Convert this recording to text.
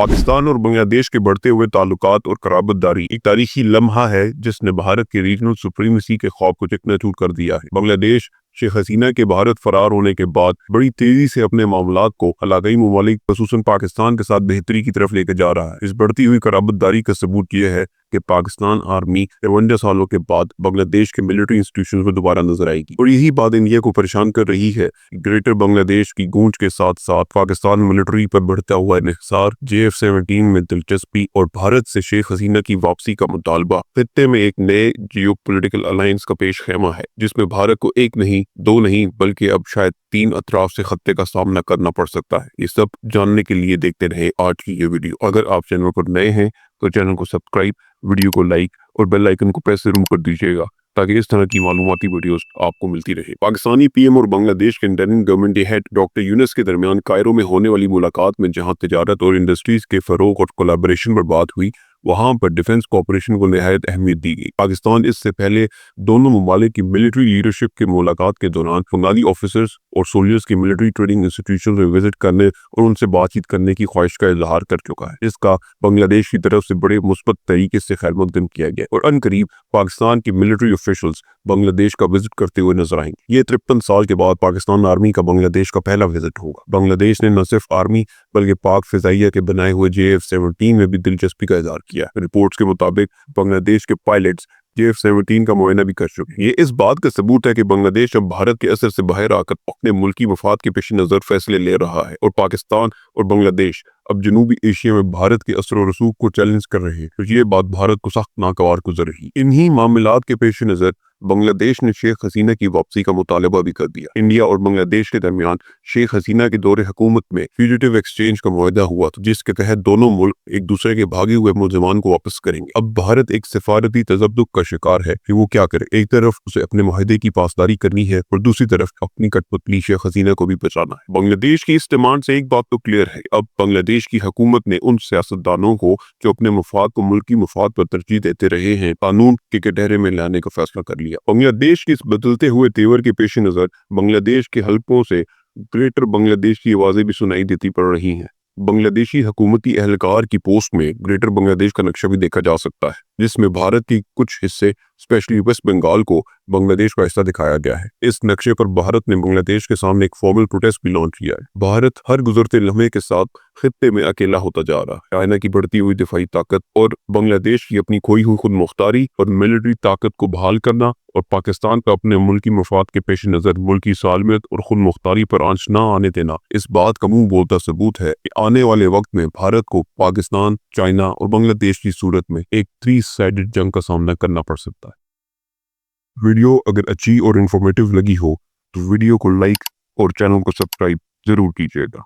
पाकिस्तान और बांग्लादेश के बढ़ते हुए ताल्लुकात और कराबतदारी एक तारीखी लम्हा है जिसने भारत के रीजनल सुप्रीमेसी के ख्वाब को चकनाचूर कर दिया है। बांग्लादेश शेख हसीना के भारत फरार होने के बाद बड़ी तेजी से अपने मामलात को इलाकाई ममालिक खसूसन पाकिस्तान के साथ बेहतरी की तरफ लेकर जा रहा है। इस बढ़ती हुई कराबतदारी का सबूत यह है कि पाकिस्तान आर्मी 53 सालों के बाद बांग्लादेश के मिलिट्री इंस्टीट्यूशन में दोबारा नजर आएगी और यही बात इंडिया को परेशान कर रही है। ग्रेटर बांग्लादेश की गूंज के साथ साथ पाकिस्तान मिलिट्री पर बढ़ता हुआ इन्हिसार, JF-17 में दिलचस्पी और भारत से शेख हसीना की वापसी का मुतालबा खित्ते में एक नए जियोपॉलिटिकल अलायंस का पेश खेमा है, जिसमें भारत को एक नहीं, दो नहीं बल्कि अब शायद 3 अतराफ से खत्ते का सामना करना पड़ सकता है। ये सब जानने के लिए देखते रहे आज की ये वीडियो। अगर आप चैनल पर नए हैं तो चैनल को सब्सक्राइब, वीडियो को लाइक और बेल आइकन को प्रेस जरूर कर दीजिएगा ताकि इस तरह की मालूमाती वीडियोस आपको मिलती रहे। पाकिस्तानी PM और बांग्लादेश के interim government head doctor Yunus के दरमियान कायरो में होने वाली मुलाकात में जहां तजारत और इंडस्ट्रीज के फरोग और कोलैबोरेशन पर बात हुई, वहां पर डिफेंस कोऑपरेशन को निहायत अहमियत दी गई। पाकिस्तान इससे पहले दोनों ममालिक की मिलिट्री लीडरशिप के मुलाकात के दौरान बंगाली ऑफिसर्स और सोल्जर्स की मिलिट्री ट्रेनिंग इंस्टीट्यूशन में विजिट करने और उनसे बातचीत करने की ख्वाहिश का इजहार कर चुका है, जिसका बांग्लादेश की तरफ से बड़े मुस्बत तरीके से खैर मकदम किया गया और अनकरीब पाकिस्तान की मिलिट्री ऑफिशियल्स बांग्लादेश का विजिट करते हुए नजर आएंगे। ये 53 साल के बाद पाकिस्तान आर्मी का बांग्लादेश का पहला विजिट होगा। बांग्लादेश ने न सिर्फ आर्मी बल्कि पाक फिजाइया के बनाए हुए JF-17 में भी दिलचस्पी का इजहार किया है। रिपोर्ट्स के मुताबिक बांग्लादेश के पायलट्स JF-17 का मुआयना भी कर चुके हैं। ये इस बात का सबूत है कि बांग्लादेश अब भारत के असर से बाहर आकर अपने मुल्की मफाद के पेश नजर फैसले ले रहा है और पाकिस्तान और बांग्लादेश अब जनूबी एशिया में भारत के असर और रसूख को चैलेंज कर रहे हैं, तो ये बात भारत को सख्त नागवार गुजर रही। इन्हीं मामलात के पेश नजर बांग्लादेश ने शेख हसीना की वापसी का मुतालबा भी कर दिया। इंडिया और बांग्लादेश के दरमियान शेख हसीना के दौरे हुकूमत में फ्यूजिटिव एक्सचेंज का मुआहदा हुआ था, जिसके तहत दोनों मुल्क एक दूसरे के भागे हुए मुलजमान को वापस करेंगे। अब भारत एक सिफारती तजब्दुक का शिकार है कि वो क्या करे। एक तरफ उसे अपने मुआहदे की पासदारी करनी है और दूसरी तरफ अपनी कठपुतली शेख हसीना को भी बचाना है। बांग्लादेश की इस डिमांड से एक बात तो क्लियर है, अब बांग्लादेश की हुकूमत ने उन सियासतदानों को जो अपने मफाद को मुल्की मफाद पर तरजीह देते रहे हैं, कानून के कटहरे में लाने का फैसला कर लिया। बांग्लादेश के इस बदलते हुए तेवर के पेश नजर बांग्लादेश के हलकों से ग्रेटर बांग्लादेश की आवाजें भी सुनाई देती पड़ रही हैं। बांग्लादेशी हुकूमती एहलकार की पोस्ट में ग्रेटर बांग्लादेश का नक्शा भी देखा जा सकता है, जिसमें भारत की कुछ हिस्से स्पेशली वेस्ट बंगाल को बांग्लादेश का हिस्सा दिखाया गया है। इस नक्शे पर भारत ने बांग्लादेश के सामने एक फॉर्मल प्रोटेस्ट भी लॉन्च किया है। भारत हर गुजरते लम्हे के साथ खित्ते में अकेला होता जा रहा है। चाइना की बढ़ती हुई दिफाई ताकत और बांग्लादेश की अपनी खोई हुई खुद मुख्तारी और मिलिट्री ताकत को बहाल करना और पाकिस्तान का अपने मुल्की मफाद के पेश नजर मुल्की सालमियत और खुद मुख्तारी पर आंच न आने देना इस बात का मुंह बोलता सबूत है कि आने वाले वक्त में भारत को पाकिस्तान, चाइना और बांग्लादेश की सूरत में एक 3 साइडेड जंग का सामना करना पड़ सकता है। वीडियो अगर अच्छी और इंफॉर्मेटिव लगी हो तो वीडियो को लाइक और चैनल को सब्सक्राइब जरूर कीजिएगा।